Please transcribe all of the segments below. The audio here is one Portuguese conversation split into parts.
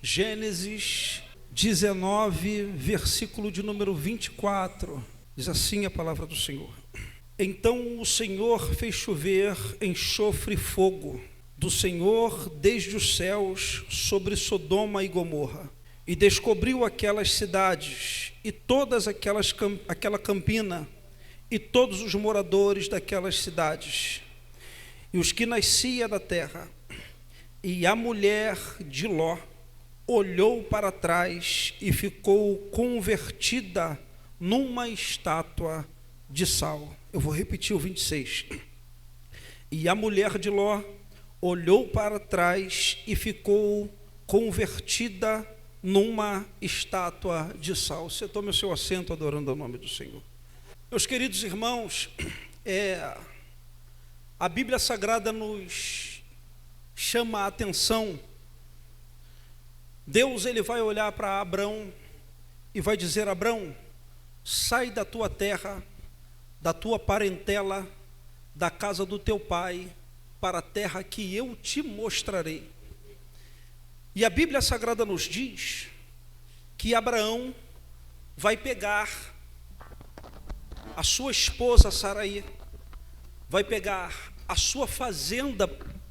Gênesis 19, versículo de número 24, diz assim a palavra do Senhor. Então o Senhor fez chover enxofre e fogo do Senhor desde os céus sobre Sodoma e Gomorra, e descobriu aquelas cidades e todas aquela campina e todos os moradores daquelas cidades e os que nascia da terra. E a mulher de Ló olhou para trás e ficou convertida numa estátua de sal. Eu vou repetir o 26. E a mulher de Ló olhou para trás e ficou convertida numa estátua de sal. Você tome o seu assento adorando ao nome do Senhor. Meus queridos irmãos, a Bíblia Sagrada nos chama a atenção. Deus, ele vai olhar para Abrão e vai dizer: Abrão, sai da tua terra, da tua parentela, da casa do teu pai, para a terra que eu te mostrarei. E a Bíblia Sagrada nos diz que Abraão vai pegar a sua esposa Saraí, vai pegar a sua fazenda,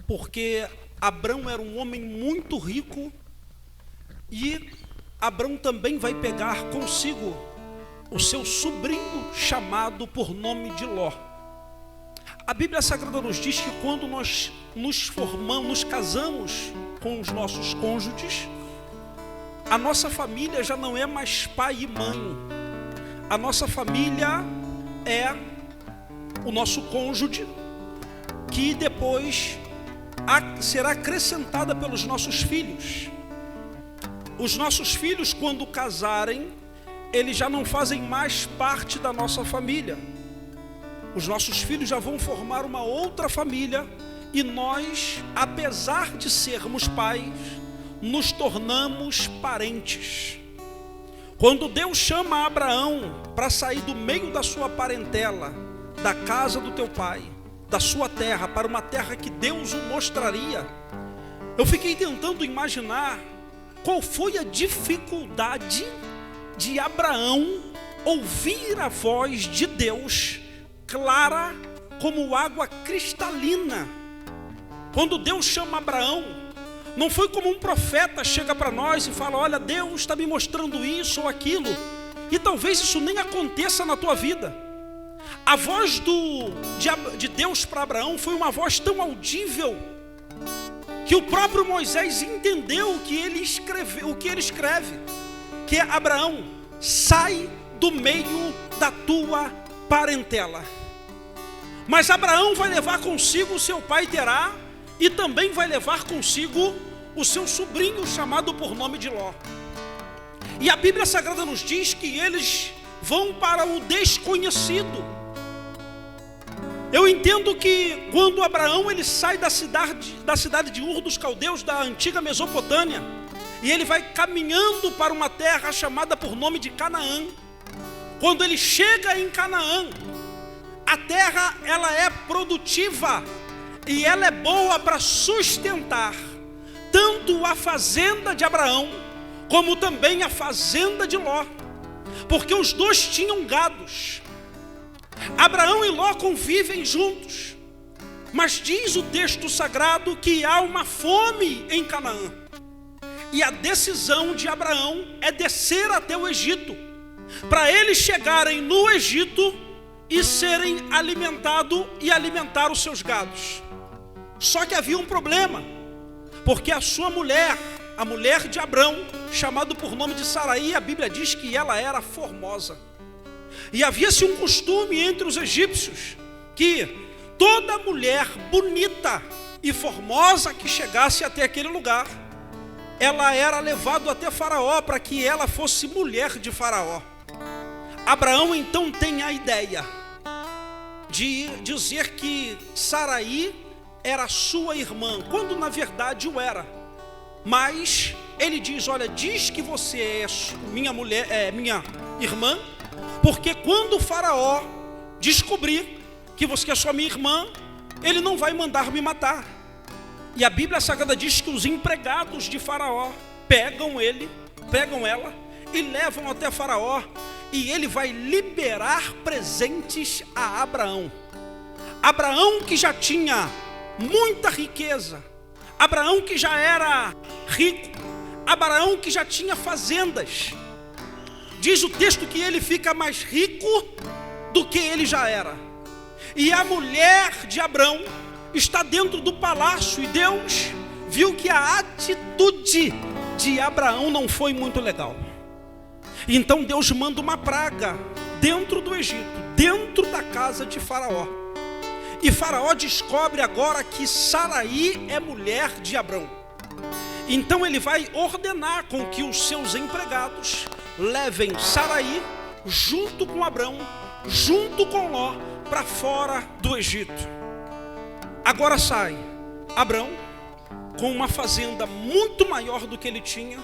porque Abrão era um homem muito rico, e Abrão também vai pegar consigo o seu sobrinho chamado por nome de Ló. A Bíblia Sagrada nos diz que quando nós nos casamos com os nossos cônjuges, a nossa família já não é mais pai e mãe. A nossa família é o nosso cônjuge, que depois será acrescentada pelos nossos filhos. Os nossos filhos, quando casarem, eles já não fazem mais parte da nossa família. Os nossos filhos já vão formar uma outra família, e nós, apesar de sermos pais, nos tornamos parentes. Quando Deus chama Abraão para sair do meio da sua parentela, da casa do teu pai, da sua terra, para uma terra que Deus o mostraria, eu fiquei tentando imaginar qual foi a dificuldade de Abraão ouvir a voz de Deus, clara como água cristalina. Quando Deus chama Abraão, não foi como um profeta chega para nós e fala: olha, Deus está me mostrando isso ou aquilo, e talvez isso nem aconteça na tua vida. A voz de Deus para Abraão foi uma voz tão audível que o próprio Moisés entendeu o que ele escreve, que é: Abraão, sai do meio da tua parentela. Mas Abraão vai levar consigo o seu pai Terá, e também vai levar consigo o seu sobrinho chamado por nome de Ló. E a Bíblia Sagrada nos diz que eles vão para o desconhecido. Eu entendo que quando Abraão ele sai da cidade de Ur dos Caldeus, da antiga Mesopotâmia, e ele vai caminhando para uma terra chamada por nome de Canaã. Quando ele chega em Canaã, a terra ela é produtiva e ela é boa para sustentar tanto a fazenda de Abraão como também a fazenda de Ló, porque os dois tinham gados. Abraão e Ló convivem juntos, mas diz o texto sagrado que há uma fome em Canaã, e a decisão de Abraão é descer até o Egito, para eles chegarem no Egito e serem alimentados e alimentar os seus gados. Só que havia um problema, porque a sua mulher, a mulher de Abrão, chamada por nome de Saraí, a Bíblia diz que ela era formosa. E havia-se um costume entre os egípcios que toda mulher bonita e formosa que chegasse até aquele lugar, ela era levada até Faraó para que ela fosse mulher de Faraó. Abraão então tem a ideia de dizer que Saraí era sua irmã, quando na verdade o era. Mas ele diz: olha, diz que você é minha mulher, minha irmã, porque quando o Faraó descobrir que você é só minha irmã, ele não vai mandar me matar. E a Bíblia Sagrada diz que os empregados de Faraó pegam ela e levam até Faraó, e ele vai liberar presentes a Abraão. Abraão que já tinha muita riqueza, Abraão que já era rico, Abraão que já tinha fazendas. Diz o texto que ele fica mais rico do que ele já era. E a mulher de Abraão está dentro do palácio, e Deus viu que a atitude de Abraão não foi muito legal. Então Deus manda uma praga dentro do Egito, dentro da casa de Faraó. E Faraó descobre agora que Saraí é mulher de Abraão. Então ele vai ordenar com que os seus empregados levem Saraí junto com Abraão, junto com Ló, para fora do Egito. Agora sai Abraão com uma fazenda muito maior do que ele tinha,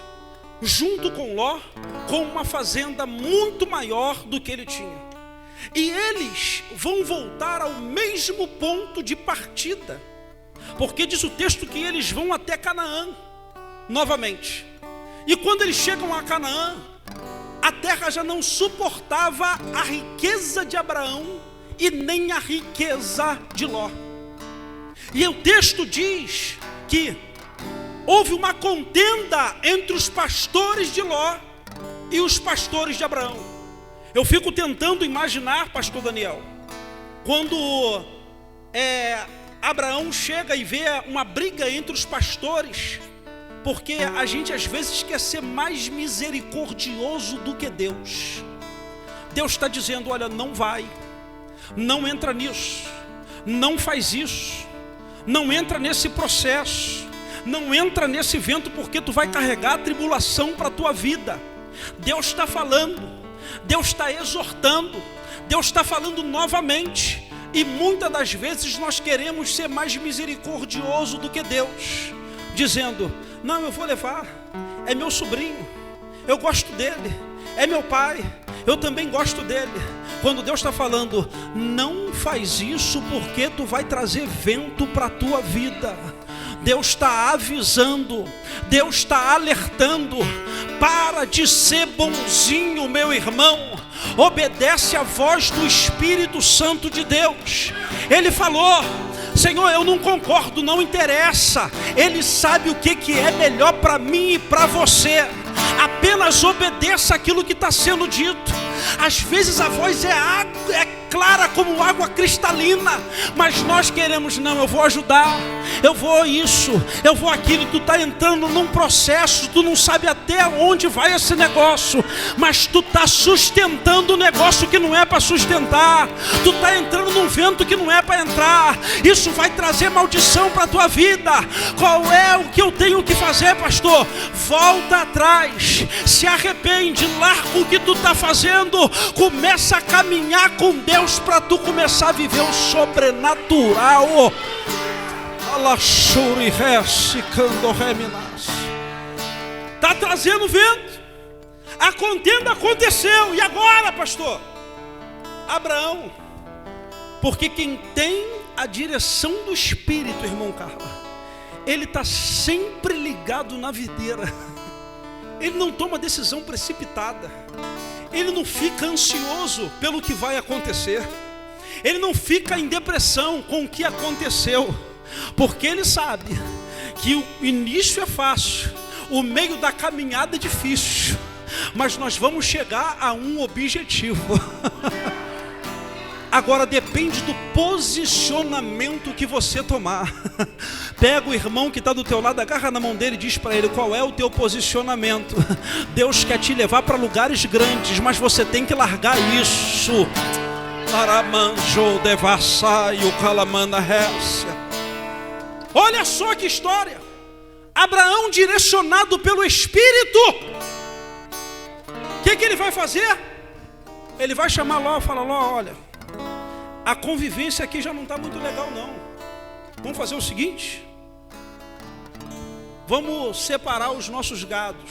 junto com Ló, com uma fazenda muito maior do que ele tinha. E eles vão voltar ao mesmo ponto de partida, porque diz o texto que eles vão até Canaã novamente. E quando eles chegam a Canaã, a terra já não suportava a riqueza de Abraão e nem a riqueza de Ló. E o texto diz que houve uma contenda entre os pastores de Ló e os pastores de Abraão. Eu fico tentando imaginar, pastor Daniel, quando Abraão chega e vê uma briga entre os pastores, porque a gente às vezes quer ser mais misericordioso do que Deus. Deus está dizendo: olha, não vai, não entra nisso, não faz isso, não entra nesse processo, não entra nesse vento, porque tu vai carregar a tribulação para a tua vida. Deus está falando, Deus está exortando, Deus está falando novamente. E muitas das vezes nós queremos ser mais misericordioso do que Deus, dizendo: não, eu vou levar, é meu sobrinho, eu gosto dele, é meu pai, eu também gosto dele. Quando Deus está falando: não faz isso, porque tu vai trazer vento para a tua vida. Deus está avisando, Deus está alertando. Para de ser bonzinho, meu irmão. Obedece a voz do Espírito Santo de Deus. Ele falou: Senhor, eu não concordo, não interessa. Ele sabe o que é melhor para mim e para você. Apenas obedeça aquilo que está sendo dito. Às vezes a voz é clara como água cristalina, mas nós queremos: não, eu vou ajudar, eu vou isso, eu vou aquilo. Tu está entrando num processo, tu não sabe até onde vai esse negócio, mas tu está sustentando um negócio que não é para sustentar. Tu está entrando num vento que não é para entrar. Isso vai trazer maldição para a tua vida. Qual é o que eu tenho que fazer, pastor? Volta atrás, se arrepende, larga o que tu está fazendo, começa a caminhar com Deus para tu começar a viver o sobrenatural. Está trazendo vento. A contenda aconteceu. E agora, pastor? Abraão. Porque quem tem a direção do Espírito, irmão Carla, ele está sempre ligado na videira. Ele não toma decisão precipitada. Ele não fica ansioso pelo que vai acontecer. Ele não fica em depressão com o que aconteceu, porque ele sabe que o início é fácil, o meio da caminhada é difícil, mas nós vamos chegar a um objetivo. Agora depende do posicionamento que você tomar. Pega o irmão que está do teu lado, agarra na mão dele e diz para ele: qual é o teu posicionamento? Deus quer te levar para lugares grandes, mas você tem que largar isso. Olha só que história. Abraão, direcionado pelo Espírito, o que ele vai fazer? Ele vai chamar Ló e falar: Ló, olha, a convivência aqui já não está muito legal não. Vamos fazer o seguinte: vamos separar os nossos gados,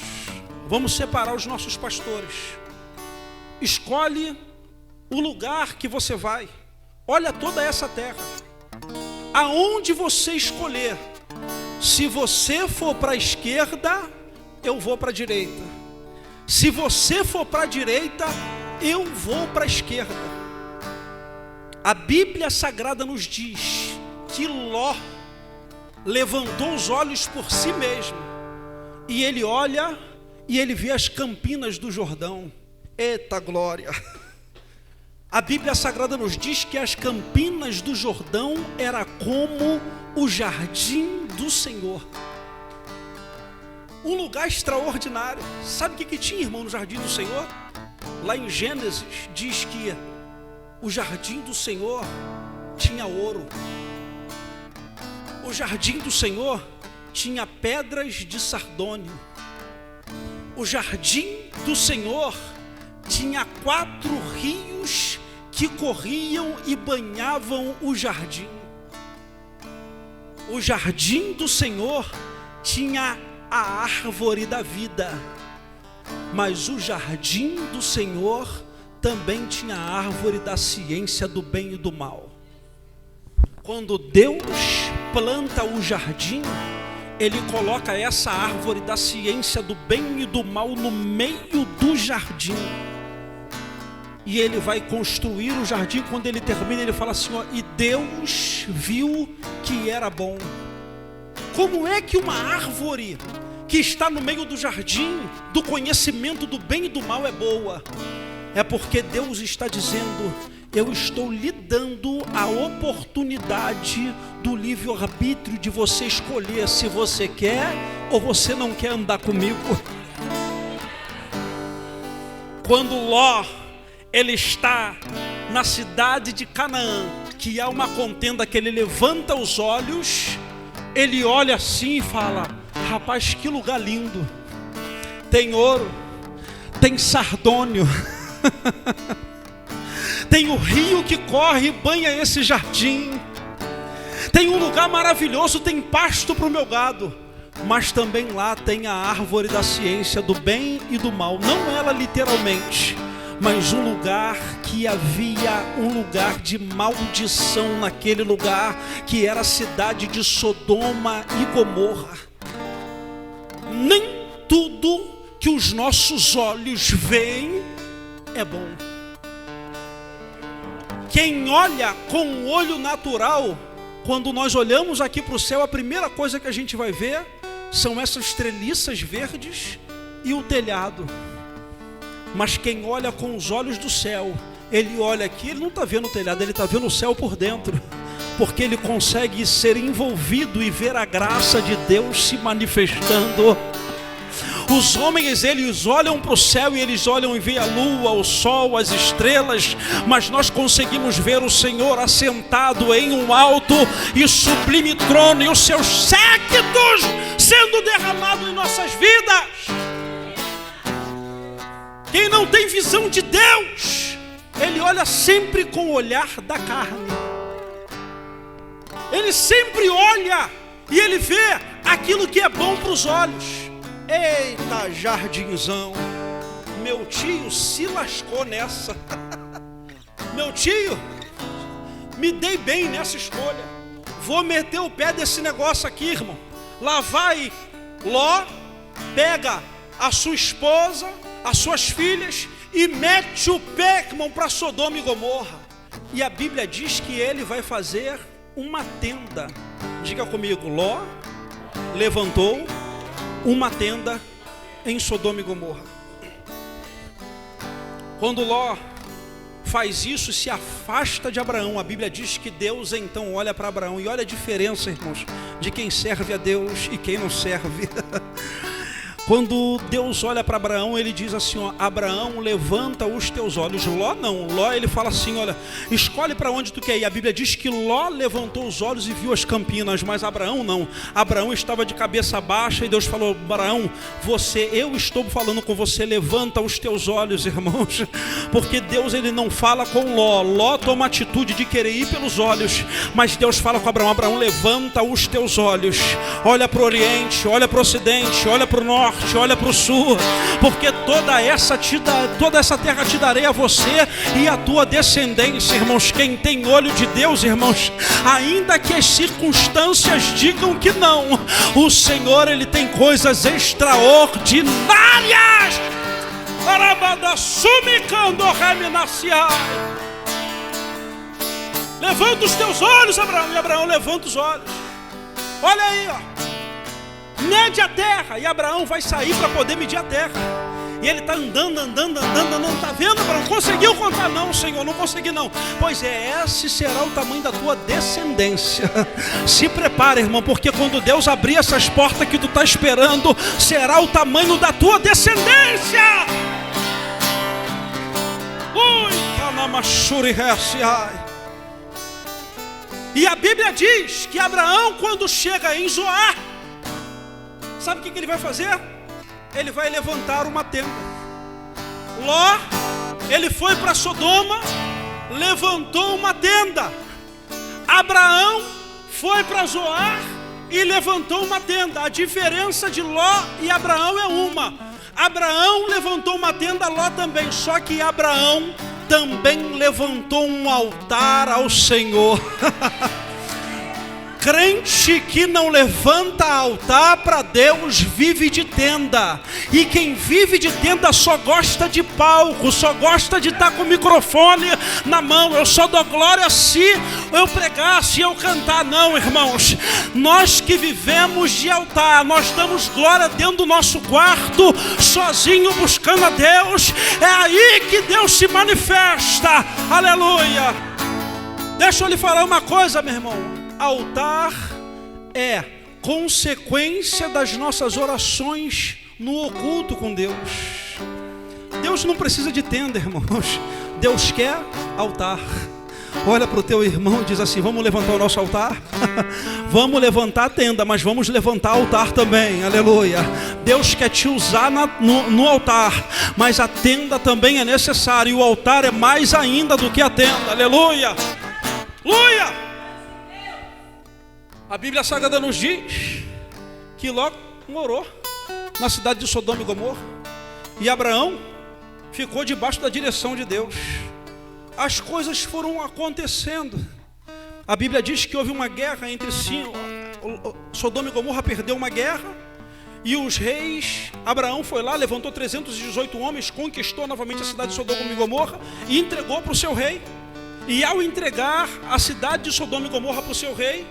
vamos separar os nossos pastores. Escolhe o lugar que você vai. Olha toda essa terra. Aonde você escolher, se você for para a esquerda, eu vou para a direita. Se você for para a direita, eu vou para a esquerda. A Bíblia Sagrada nos diz que Ló levantou os olhos por si mesmo, e ele olha e ele vê as campinas do Jordão. Eita glória! A Bíblia Sagrada nos diz que as campinas do Jordão era como o jardim do Senhor. Um lugar extraordinário. Sabe o que tinha, irmão, no jardim do Senhor? Lá em Gênesis diz que o jardim do Senhor tinha ouro. O jardim do Senhor tinha pedras de sardônio. O jardim do Senhor tinha 4 rios que corriam e banhavam o jardim. O jardim do Senhor tinha a árvore da vida, mas o jardim do Senhor também tinha a árvore da ciência do bem e do mal. Quando Deus planta o jardim, Ele coloca essa árvore da ciência do bem e do mal no meio do jardim. E Ele vai construir o jardim. Quando Ele termina, Ele fala assim, ó, e Deus viu que era bom. Como é que uma árvore que está no meio do jardim do conhecimento do bem e do mal é boa? É porque Deus está dizendo, eu estou lhe dando a oportunidade do livre-arbítrio de você escolher se você quer ou você não quer andar comigo. Quando Ló, ele está na cidade de Canaã, que há uma contenda, que ele levanta os olhos, ele olha assim e fala, rapaz, que lugar lindo, tem ouro, tem sardônio, tem o rio que corre e banha esse jardim, tem um lugar maravilhoso, tem pasto para o meu gado, mas também lá tem a árvore da ciência do bem e do mal, não ela literalmente, mas um lugar que havia um lugar de maldição naquele lugar, que era a cidade de Sodoma e Gomorra. Nem tudo que os nossos olhos veem é bom. Quem olha com o olho natural, quando nós olhamos aqui para o céu, a primeira coisa que a gente vai ver são essas treliças verdes e o telhado. Mas quem olha com os olhos do céu, ele olha aqui, ele não está vendo o telhado, ele está vendo o céu por dentro, porque ele consegue ser envolvido e ver a graça de Deus se manifestando. Os homens, eles olham para o céu e eles olham e veem a lua, o sol, as estrelas, mas nós conseguimos ver o Senhor assentado em um alto e sublime trono, e os seus séquitos sendo derramados em nossas vidas. Quem não tem visão de Deus, ele olha sempre com o olhar da carne. Ele sempre olha e ele vê aquilo que é bom para os olhos. Eita, jardinzão, meu tio se lascou nessa. Meu tio, me dei bem nessa escolha. Vou meter o pé desse negócio aqui, irmão. Lá vai Ló, pega a sua esposa, as suas filhas, e mete o pé, irmão, para Sodoma e Gomorra. E a Bíblia diz que ele vai fazer uma tenda. Diga comigo, Ló levantou uma tenda em Sodoma e Gomorra. Quando Ló faz isso, se afasta de Abraão, a Bíblia diz que Deus então olha para Abraão, e olha a diferença, irmãos, de quem serve a Deus e quem não serve. Quando Deus olha para Abraão, ele diz assim, ó, Abraão, levanta os teus olhos. Ló não, Ló ele fala assim, olha, escolhe para onde tu quer ir. A Bíblia diz que Ló levantou os olhos e viu as campinas, mas Abraão não. Abraão estava de cabeça baixa e Deus falou, Abraão, eu estou falando com você, levanta os teus olhos, irmãos. Porque Deus, ele não fala com Ló. Ló toma a atitude de querer ir pelos olhos, mas Deus fala com Abraão, Abraão, levanta os teus olhos. Olha para o oriente, olha para o ocidente, olha para o norte, norte, olha para o sul, porque toda essa terra te darei a você e a tua descendência, irmãos. Quem tem olho de Deus, irmãos, ainda que as circunstâncias digam que não, o Senhor, Ele tem coisas extraordinárias. Levanta os teus olhos, Abraão. E Abraão levanta os olhos. Olha aí, ó. Mede a terra. E Abraão vai sair para poder medir a terra. E ele está andando. Está vendo, Abraão? Conseguiu contar? Não, Senhor, não consegui não. Pois é, esse será o tamanho da tua descendência. Se prepara, irmão, porque quando Deus abrir essas portas que tu está esperando, será o tamanho da tua descendência. E a Bíblia diz que Abraão, quando chega em Zoar, sabe o que ele vai fazer? Ele vai levantar uma tenda. Ló, ele foi para Sodoma, levantou uma tenda. Abraão foi para Zoar e levantou uma tenda. A diferença de Ló e Abraão é uma: Abraão levantou uma tenda, Ló também. Só que Abraão também levantou um altar ao Senhor. Crente que não levanta altar para Deus vive de tenda. E quem vive de tenda só gosta de palco, só gosta de estar com o microfone na mão. Eu só dou glória se eu pregar, se eu cantar. Não, irmãos, nós que vivemos de altar, nós damos glória dentro do nosso quarto, sozinho buscando a Deus. É aí que Deus se manifesta. Aleluia. Deixa eu lhe falar uma coisa, meu irmão. Altar é consequência das nossas orações no oculto com Deus. Deus não precisa de tenda, irmãos. Deus quer altar. Olha para o teu irmão e diz assim: vamos levantar o nosso altar? Vamos levantar a tenda, mas vamos levantar altar também. Aleluia. Deus quer te usar no altar, mas a tenda também é necessária. E o altar é mais ainda do que a tenda. Aleluia. Aleluia. A Bíblia Sagrada nos diz que Ló morou na cidade de Sodoma e Gomorra, e Abraão ficou debaixo da direção de Deus. As coisas foram acontecendo. A Bíblia diz que houve uma guerra entre si. Sodoma e Gomorra perdeu uma guerra, e os reis, Abraão foi lá, levantou 318 homens, conquistou novamente a cidade de Sodoma e Gomorra e entregou para o seu rei. E ao entregar a cidade de Sodoma e Gomorra para o seu rei,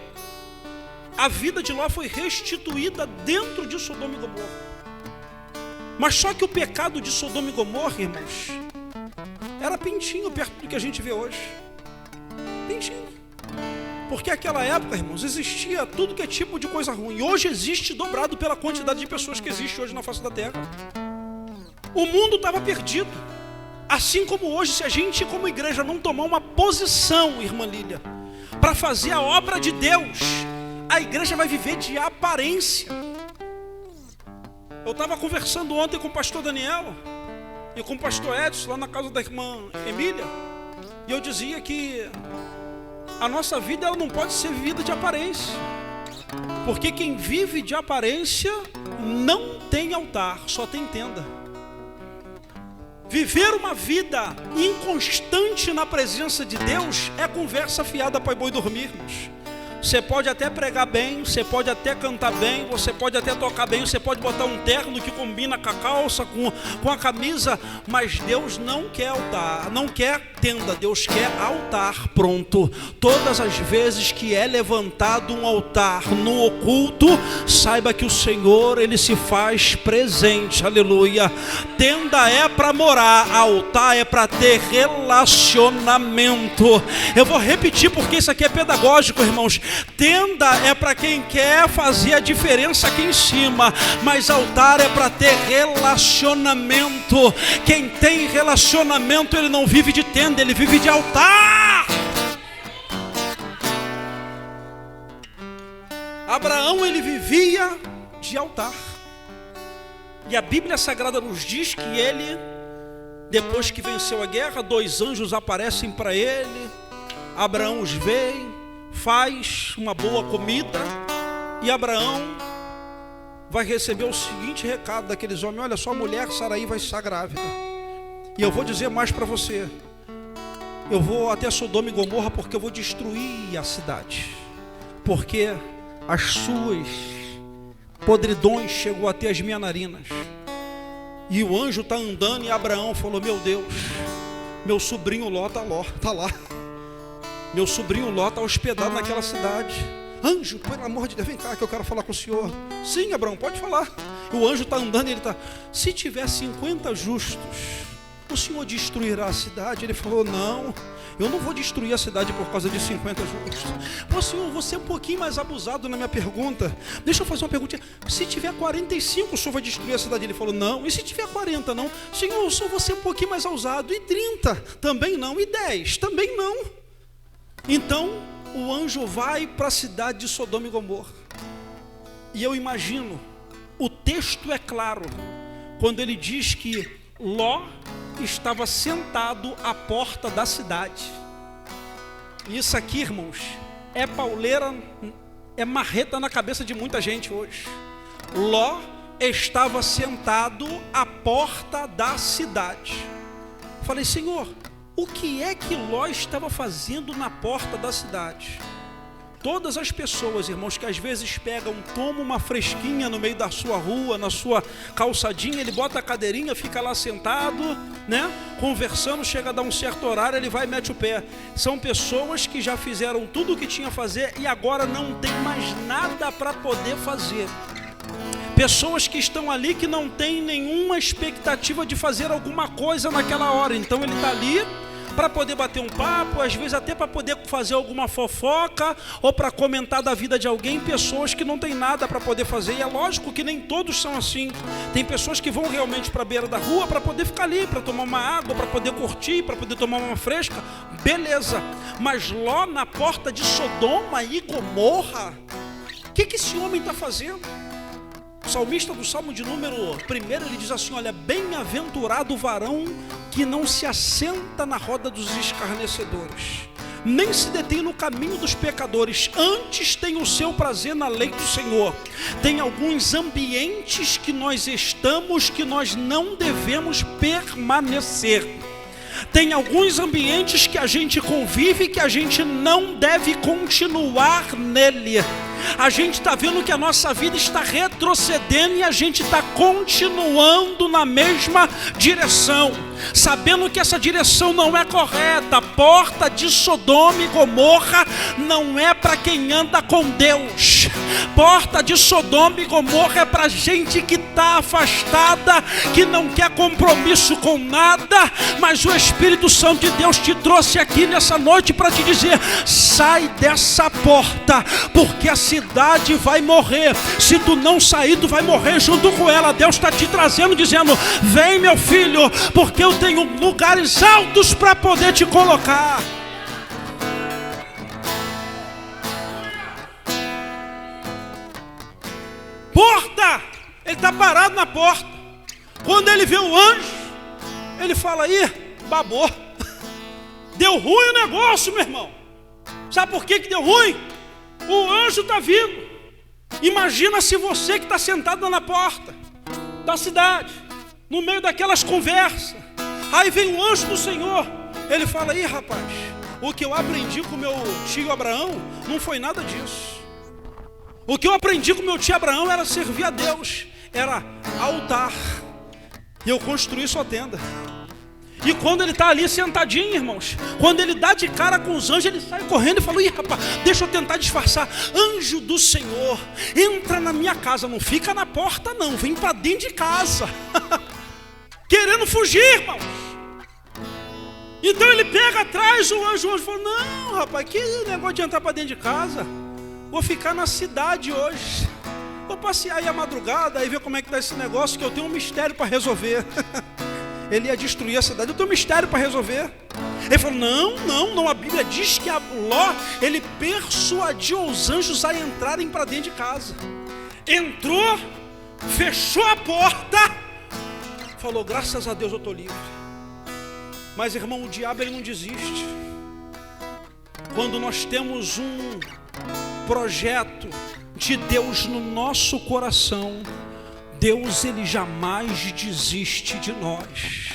a vida de Ló foi restituída dentro de Sodoma e Gomorra. Mas só que o pecado de Sodoma e Gomorra, irmãos, era pintinho perto do que a gente vê hoje. Pintinho. Porque naquela época, irmãos, existia tudo que é tipo de coisa ruim. Hoje existe dobrado pela quantidade de pessoas que existe hoje na face da terra. O mundo estava perdido. Assim como hoje, se a gente como igreja não tomar uma posição, irmã Lília, para fazer a obra de Deus, a igreja vai viver de aparência. Eu estava conversando ontem com o pastor Daniel e com o pastor Edson, lá na casa da irmã Emília, e eu dizia que a nossa vida ela não pode ser vivida de aparência, porque quem vive de aparência não tem altar, só tem tenda. Viver uma vida inconstante na presença de Deus é conversa fiada para boi dormir, irmãos. Você pode até pregar bem, você pode até cantar bem, você pode até tocar bem, você pode botar um terno que combina com a calça, com a camisa, mas Deus não quer altar, não quer tenda, Deus quer altar pronto. Todas as vezes que é levantado um altar no oculto, saiba que o Senhor, Ele se faz presente, aleluia. Tenda é para morar, altar é para ter relacionamento. Eu vou repetir porque isso aqui é pedagógico, irmãos. Tenda é para quem quer fazer a diferença aqui em cima, mas altar é para ter relacionamento. Quem tem relacionamento, ele não vive de tenda, ele vive de altar. Abraão, ele vivia de altar. E a Bíblia Sagrada nos diz que ele, depois que venceu a guerra, 2 anjos aparecem para ele. Abraão os vê, faz uma boa comida, e Abraão vai receber o seguinte recado daqueles homens: olha, sua mulher Saraí vai estar grávida. E eu vou dizer mais para você: eu vou até Sodoma e Gomorra, porque eu vou destruir a cidade, porque as suas podridões chegou até as minhas narinas. E o anjo está andando, e Abraão falou: meu Deus, meu sobrinho Ló está lá. Meu sobrinho Ló está hospedado naquela cidade. Anjo, pelo amor de Deus, vem cá que eu quero falar com o senhor. Sim, Abraão, pode falar. O anjo está andando e ele está: se tiver 50 justos, o senhor destruirá a cidade? Ele falou: não, eu não vou destruir a cidade por causa de 50 justos. Pô, senhor, você é um pouquinho mais abusado na minha pergunta. Deixa eu fazer uma pergunta: se tiver 45, o senhor vai destruir a cidade? Ele falou: não. E se tiver 40, não? Senhor, eu só vou ser um pouquinho mais ousado. E 30? Também não. E 10? Também não. Então o anjo vai para a cidade de Sodoma e Gomorra. E eu imagino, o texto é claro, quando ele diz que Ló estava sentado à porta da cidade. E isso aqui, irmãos, é pauleira, é marreta na cabeça de muita gente hoje. Ló estava sentado à porta da cidade. Falei: Senhor, o que é que Ló estava fazendo na porta da cidade? Todas as pessoas, irmãos, que às vezes tomam uma fresquinha no meio da sua rua, na sua calçadinha, ele bota a cadeirinha, fica lá sentado, né, conversando, chega a dar um certo horário, ele vai e mete o pé. São pessoas que já fizeram tudo o que tinha a fazer e agora não tem mais nada para poder fazer. Pessoas que estão ali que não tem nenhuma expectativa de fazer alguma coisa naquela hora. Então ele está ali para poder bater um papo, às vezes até para poder fazer alguma fofoca ou para comentar da vida de alguém. Pessoas que não tem nada para poder fazer. E é lógico que nem todos são assim. Tem pessoas que vão realmente para a beira da rua para poder ficar ali, para tomar uma água, para poder curtir, para poder tomar uma fresca. Beleza. Mas Ló na porta de Sodoma e Gomorra, o que esse homem está fazendo? O salmista do Salmo de número 1, ele diz assim: olha, bem-aventurado o varão que não se assenta na roda dos escarnecedores, nem se detém no caminho dos pecadores, antes tem o seu prazer na lei do Senhor. Tem alguns ambientes que nós estamos que nós não devemos permanecer. Tem alguns ambientes que a gente convive que a gente não deve continuar nele. A gente está vendo que a nossa vida está retrocedendo e a gente está continuando na mesma direção, sabendo que essa direção não é correta. A porta de Sodoma e Gomorra não é para quem anda com Deus. Porta de Sodoma e Gomorra é para gente que está afastada, que não quer compromisso com nada, mas o Espírito Santo de Deus te trouxe aqui nessa noite para te dizer: sai dessa porta, porque a cidade vai morrer. Se tu não sair, tu vai morrer junto com ela. Deus está te trazendo, dizendo: vem, meu filho, porque eu tenho lugares altos para poder te colocar. Porta, ele está parado na porta. Quando ele vê o anjo, ele fala: ih, babou, deu ruim o negócio, meu irmão. Sabe por que deu ruim? O anjo está vindo. Imagina se você que está sentado na porta da cidade, no meio daquelas conversas, aí vem o anjo do Senhor. Ele fala: ih, rapaz, o que eu aprendi com meu tio Abraão não foi nada disso. O que eu aprendi com meu tio Abraão era servir a Deus, era altar. E eu construí sua tenda. E quando ele está ali sentadinho, irmãos, quando ele dá de cara com os anjos, ele sai correndo e fala: ih, rapaz, deixa eu tentar disfarçar. Anjo do Senhor, entra na minha casa. Não fica na porta não, vem para dentro de casa. Querendo fugir, irmãos. Então ele pega atrás o anjo fala: não, rapaz, que negócio de entrar para dentro de casa? Vou ficar na cidade hoje. Vou passear aí à madrugada, aí ver como é que está esse negócio, que eu tenho um mistério para resolver. Ele ia destruir a cidade, eu tenho um mistério para resolver. Ele falou: não, a Bíblia diz que Ló, ele persuadiu os anjos a entrarem para dentro de casa. Entrou, fechou a porta, falou: graças a Deus eu estou livre. Mas, irmão, o diabo ele não desiste. Quando nós temos um projeto de Deus no nosso coração, Deus ele jamais desiste de nós.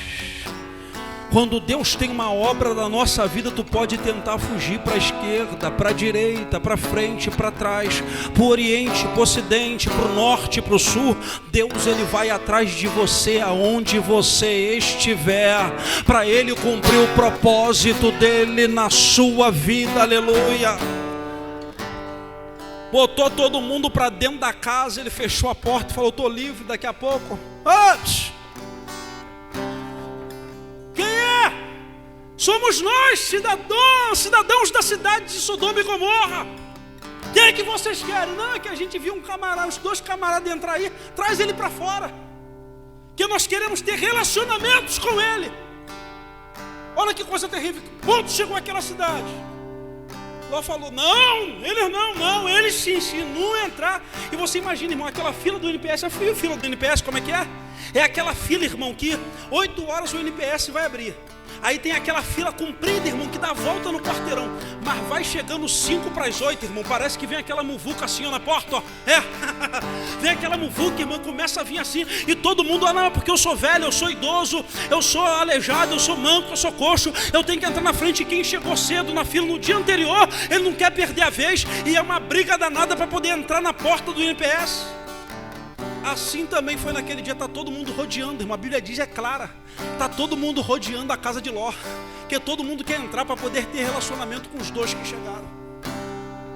Quando Deus tem uma obra na nossa vida, tu pode tentar fugir para a esquerda, para a direita, para frente, para trás, para o oriente, para o ocidente, para o norte, para o sul. Deus ele vai atrás de você aonde você estiver, para ele cumprir o propósito dele na sua vida. Aleluia. Botou todo mundo para dentro da casa, ele fechou a porta e falou: estou livre daqui a pouco. Quem é? Somos nós, cidadãos da cidade de Sodoma e Gomorra. Quem é que vocês querem? Não, é que a gente viu um camarada, os dois camaradas entrar aí, traz ele para fora, que nós queremos ter relacionamentos com ele. Olha que coisa terrível, que ponto chegou aquela cidade. Ló falou: não, eles se insinuam a entrar. E você imagina, irmão, aquela fila do NPS, a fila do NPS, como é que é? É aquela fila, irmão, que 8 horas o NPS vai abrir. Aí tem aquela fila comprida, irmão, que dá a volta no quarteirão. Mas vai chegando 5 para as 8, irmão. Parece que vem aquela muvuca assim, ó, na porta, ó. Vem aquela muvuca, irmão, começa a vir assim. E todo mundo, não, porque eu sou velho, eu sou idoso, eu sou aleijado, eu sou manco, eu sou coxo. Eu tenho que entrar na frente. E quem chegou cedo na fila no dia anterior, ele não quer perder a vez. E é uma briga danada para poder entrar na porta do NPS. Assim também foi naquele dia. Está todo mundo rodeando, irmão. A Bíblia diz, é clara, está todo mundo rodeando a casa de Ló, porque todo mundo quer entrar para poder ter relacionamento com os dois que chegaram.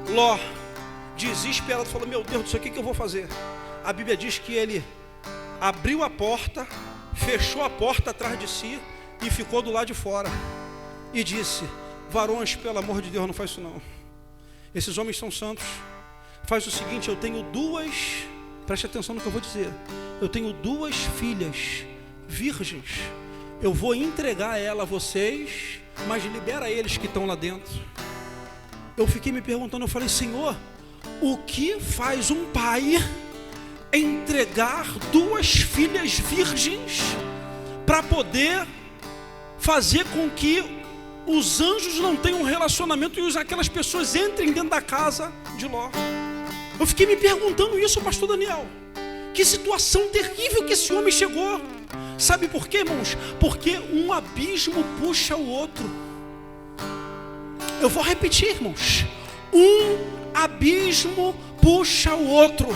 Ló, desesperado, falou: meu Deus do céu, o que eu vou fazer? A Bíblia diz que ele abriu a porta, fechou a porta atrás de si e ficou do lado de fora e disse: varões, pelo amor de Deus, não faz isso não. Esses homens são santos. Faz o seguinte, eu tenho preste atenção no que eu vou dizer. Eu tenho 2 filhas virgens. Eu vou entregar ela a vocês, mas libera eles que estão lá dentro. Eu fiquei me perguntando, eu falei: Senhor, o que faz um pai entregar 2 filhas virgens para poder fazer com que os anjos não tenham um relacionamento e aquelas pessoas entrem dentro da casa de Ló? Eu fiquei me perguntando isso, pastor Daniel. Que situação terrível que esse homem chegou. Sabe por quê, irmãos? Porque um abismo puxa o outro. Eu vou repetir, irmãos. Um abismo puxa o outro.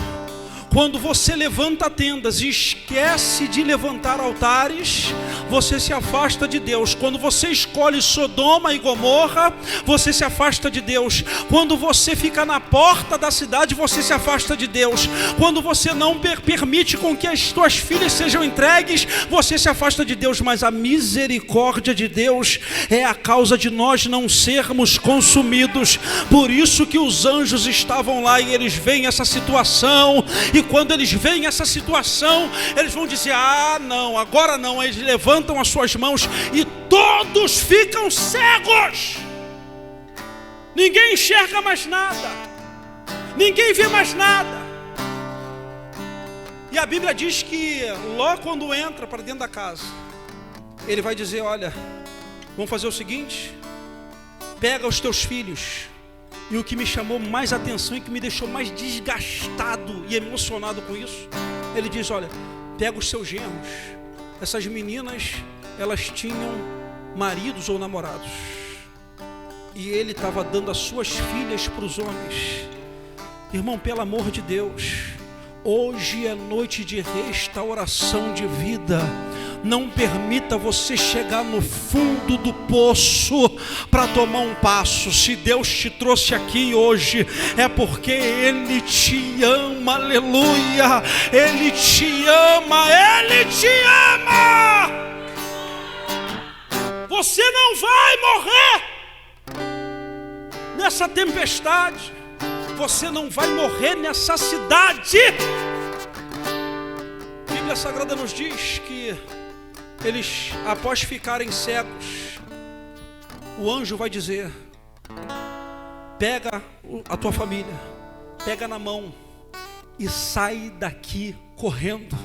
Quando você levanta tendas e esquece de levantar altares, você se afasta de Deus. Quando você escolhe Sodoma e Gomorra, você se afasta de Deus. Quando você fica na porta da cidade, você se afasta de Deus. Quando você não permite com que as suas filhas sejam entregues, você se afasta de Deus. Mas a misericórdia de Deus é a causa de nós não sermos consumidos. Por isso que os anjos estavam lá e eles veem essa situação. E quando eles veem essa situação, eles vão dizer: ah, não, agora não. Eles levantam as suas mãos e todos ficam cegos. Ninguém enxerga mais nada, ninguém vê mais nada. E a Bíblia diz que Ló, quando entra para dentro da casa, ele vai dizer: olha, vamos fazer o seguinte, pega os teus filhos. E o que me chamou mais atenção e que me deixou mais desgastado e emocionado com isso, ele diz: olha, pega os seus genros. Essas meninas, elas tinham maridos ou namorados, e ele estava dando as suas filhas para os homens. Irmão, pelo amor de Deus, hoje é noite de restauração de vida. Não permita você chegar no fundo do poço para tomar um passo. Se Deus te trouxe aqui hoje, é porque Ele te ama, aleluia. Ele te ama, Ele te ama. Você não vai morrer nessa tempestade. Você não vai morrer nessa cidade. A Bíblia Sagrada nos diz que eles, após ficarem cegos, o anjo vai dizer: pega a tua família, pega na mão e sai daqui correndo.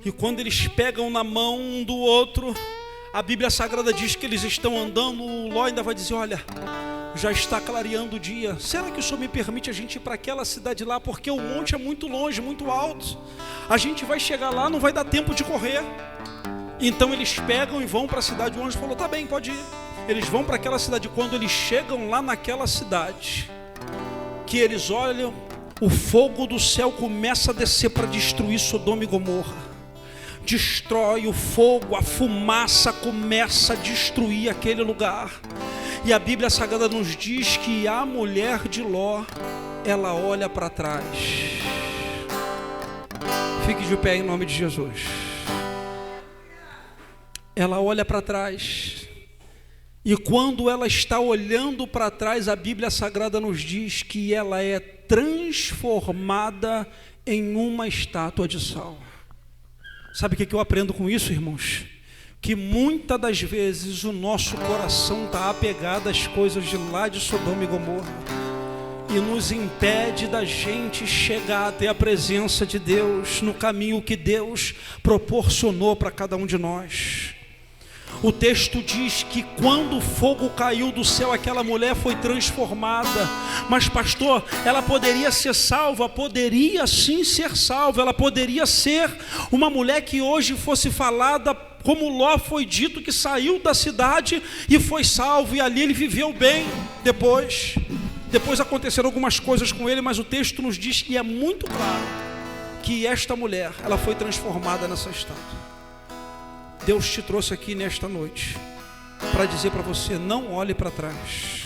E quando eles pegam na mão um do outro, a Bíblia Sagrada diz que eles estão andando. O Ló ainda vai dizer: olha, já está clareando o dia. Será que o Senhor me permite a gente ir para aquela cidade lá? Porque o monte é muito longe, muito alto. A gente vai chegar lá, não vai dar tempo de correr. Então eles pegam e vão para a cidade. O anjo falou, tá bem, pode ir. Eles vão para aquela cidade. Quando eles chegam lá naquela cidade, que eles olham, o fogo do céu começa a descer para destruir Sodoma e Gomorra. Destrói o fogo, a fumaça começa a destruir aquele lugar. E a Bíblia Sagrada nos diz que a mulher de Ló, ela olha para trás. Fique de pé em nome de Jesus. Ela olha para trás. E quando ela está olhando para trás, a Bíblia Sagrada nos diz que ela é transformada em uma estátua de sal. Sabe o que eu aprendo com isso, irmãos? Que muitas das vezes o nosso coração está apegado às coisas de lá de Sodoma e Gomorra e nos impede da gente chegar até a presença de Deus no caminho que Deus proporcionou para cada um de nós. O texto diz que quando o fogo caiu do céu, aquela mulher foi transformada. Mas pastor, ela poderia ser salva? Poderia sim ser salva. Ela poderia ser uma mulher que hoje fosse falada como Ló foi dito, que saiu da cidade e foi salvo, e ali ele viveu bem. Depois aconteceram algumas coisas com ele, mas o texto nos diz que é muito claro que esta mulher, ela foi transformada nessa estátua. Deus te trouxe aqui nesta noite para dizer para você, não olhe para trás.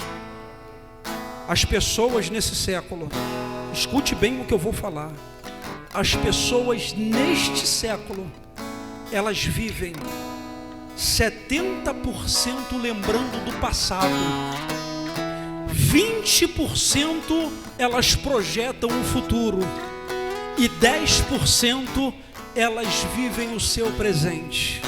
As pessoas nesse século, escute bem o que eu vou falar, as pessoas neste século, elas vivem 70% lembrando do passado, 20% elas projetam o futuro e 10% elas vivem o seu presente.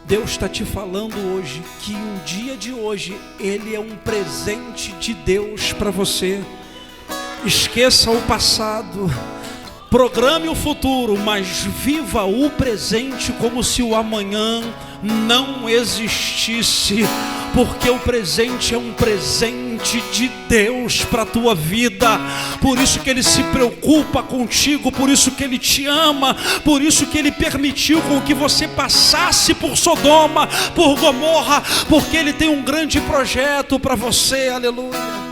Deus está te falando hoje que o dia de hoje, ele é um presente de Deus para você. Esqueça o passado, programe o futuro, mas viva o presente como se o amanhã não existisse, porque o presente é um presente de Deus para a tua vida. Por isso que Ele se preocupa contigo, por isso que Ele te ama, por isso que Ele permitiu com que você passasse por Sodoma, por Gomorra, porque Ele tem um grande projeto para você. Aleluia.